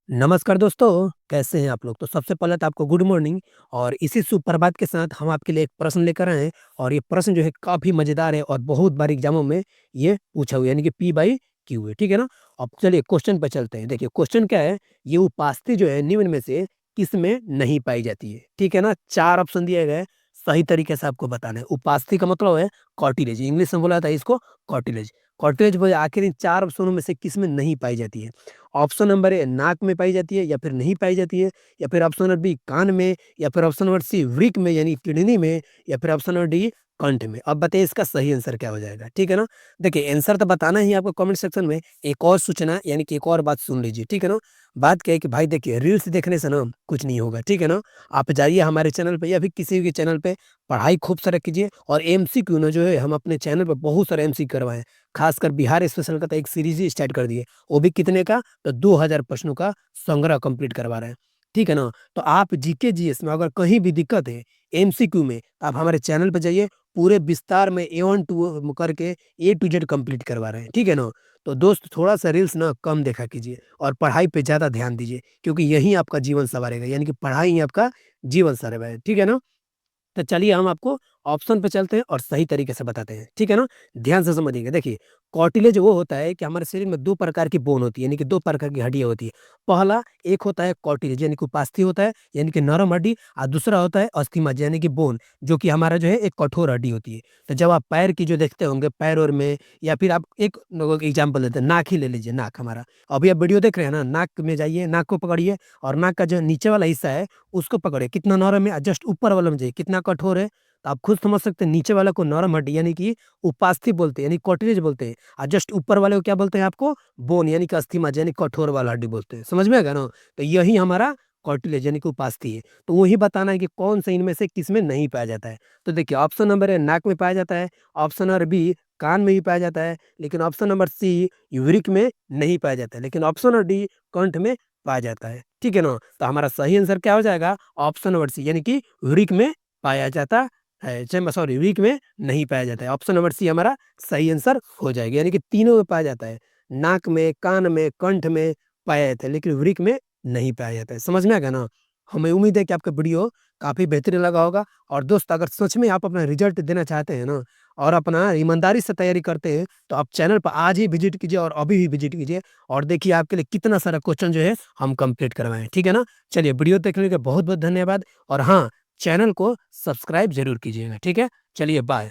नमस्कार दोस्तों, कैसे हैं आप लोग? तो सबसे पहले तो आपको गुड मॉर्निंग और इसी सुप्रभात के साथ हम आपके लिए एक प्रश्न लेकर आए हैं और ये प्रश्न जो है काफ़ी मज़ेदार है और बहुत बार एग्ज़ामों में ये पूछा हुआ है यानी कि पी बाई क्यू है, ठीक है ना? अब चलिए क्वेश्चन पे चलते हैं। देखिए क्वेश्चन क्या है, ये उपास्थि जो है निम्न में से किसमें नहीं पाई जाती है? ठीक है ना? 4 ऑप्शन दिए गए हैं, सही तरीके से आपको बताना है। उपास्थि का मतलब है कार्टिलेज, इंग्लिश में बोला जाता है इसको कार्टिलेज। कार्टिलेज वो आखिर इन 4 ऑप्शनों में से किसमें नहीं पाई जाती है? ऑप्शन नंबर ए नाक में पाई जाती है या फिर नहीं पाई जाती है या फिर ऑप्शन नंबर बी कान में या फिर ऑप्शन नंबर सी वृक्क में यानी किडनी में या फिर ऑप्शन नंबर डी कंठ में। अब बताइए इसका सही आंसर क्या हो जाएगा, ठीक है ना? देखिए आंसर तो बताना ही है आपको कमेंट सेक्शन में। एक और सूचना यानी कि एक और बात सुन लीजिए, ठीक है ना? बात क्या है कि भाई देखिए रील्स देखने से ना कुछ नहीं होगा, ठीक है ना? आप जाइए हमारे चैनल पे या फिर किसी भी चैनल पे पढ़ाई खूब सारा कीजिए और एमसीक्यू ना जो है हम अपने चैनल पे बहुत सारे एमसीक्यू करवाए हैं। खासकर बिहार स्पेशल का तो एक सीरीज ही स्टार्ट कर दिए, वो भी कितने का? तो 2000 प्रश्नों का संग्रह कंप्लीट करवा रहे हैं, ठीक है ना? तो आप जीके जीएस में अगर कहीं भी दिक्कत है एमसीक्यू में, तो आप हमारे चैनल पे जाइए, पूरे विस्तार में ए1 टू करके ए टू जेड कंप्लीट करवा रहे हैं, ठीक है ना? तो दोस्त थोड़ा-सा रील्स ना कम देखा कीजिए और पढ़ाई पे ज़्यादा ध्यान दीजिए क्योंकि यही आपका जीवन सँवारेगा यानी कि पढ़ाई ही आपका जीवन सँवारेगा, ठीक है ना? तो चलिए हम आपको ऑप्शन पे चलते हैं और सही तरीके से बताते हैं, ठीक है ना? ध्यान से समझिएगा। देखिए, कार्टिलेज वो होता है कि हमारे शरीर में 2 प्रकार की बोन होती है, यानी कि 2 प्रकार की हड्डियाँ होती है। पहला एक होता है कार्टिलेज यानी कि उपास्थि होता है, यानी कि नरम हड्डी और दूसरा होता है अस्थिमज्जा यानी कि बोन, जो कि हमारा जो है एक कठोर हड्डी होती है। तो जब आप पैर की जो देखते होंगे पैर-वैर में या फिर आप एक एग्ज़ाम्पल देते हैं, नाक ही ले लीजिए, नाक हमारा। अभी आप वीडियो देख रहे हैं ना, नाक में जाइए, नाक को पकड़िए और नाक का जो नीचे वाला हिस्सा है उसको पकड़िए, कितना नरम है, जस्ट ऊपर वाला में जाइए, कितना कठोर है। तो आप खुद समझ सकते हैं नीचे वाला को नरम हड्डी यानी कि उपास्थि बोलते हैं, यानी कार्टिलेज बोलते हैं और जस्ट ऊपर वाले को क्या बोलते हैं आपको? बोन यानी कि अस्थिमज्जा यानी कठोर वाला हड्डी बोलते हैं। समझ में आ गया ना? तो यही हमारा कार्टिलेज यानी कि उपास्थि है। तो वही बताना है कि कौन सा इनमें से किसमें नहीं पाया जाता है। तो देखिए ऑप्शन नंबर ए नाक में पाया जाता है, ऑप्शन नंबर बी कान में भी पाया जाता है, लेकिन ऑप्शन नंबर सी वृक्क में नहीं पाया जाता है, लेकिन ऑप्शन नंबर डी कंठ में पाया जाता है। ठीक है ना? तो हमारा सही आंसर क्या हो जाएगा? ऑप्शन नंबर सी यानी कि वृक्क में पाया जाता है। सॉरी वृक्क में नहीं पाया जाता है। ऑप्शन नंबर सी हमारा सही आंसर हो जाएगा, यानी कि तीनों में पाया जाता है। नाक में, कान में, कंठ में पाया जाता है, लेकिन वृक्क में नहीं पाया जाता है। समझ में आ गया ना? हमें उम्मीद है कि आपका वीडियो काफ़ी बेहतरीन लगा होगा और दोस्त अगर सच में आप अपना रिज़ल्ट देना चाहते हैं ना और अपना ईमानदारी से तैयारी करते हैं, तो आप चैनल पर आज ही विज़िट कीजिए और अभी ही विज़िट कीजिए और देखिए आपके लिए कितना सारा क्वेश्चन जो है हम कंप्लीट करवाएँ। ठीक है ना? चलिए वीडियो देखने के लिए बहुत-बहुत धन्यवाद और हाँ, चैनल को सब्सक्राइब ज़रूर कीजिएगा। ठीक है? चलिए बाय।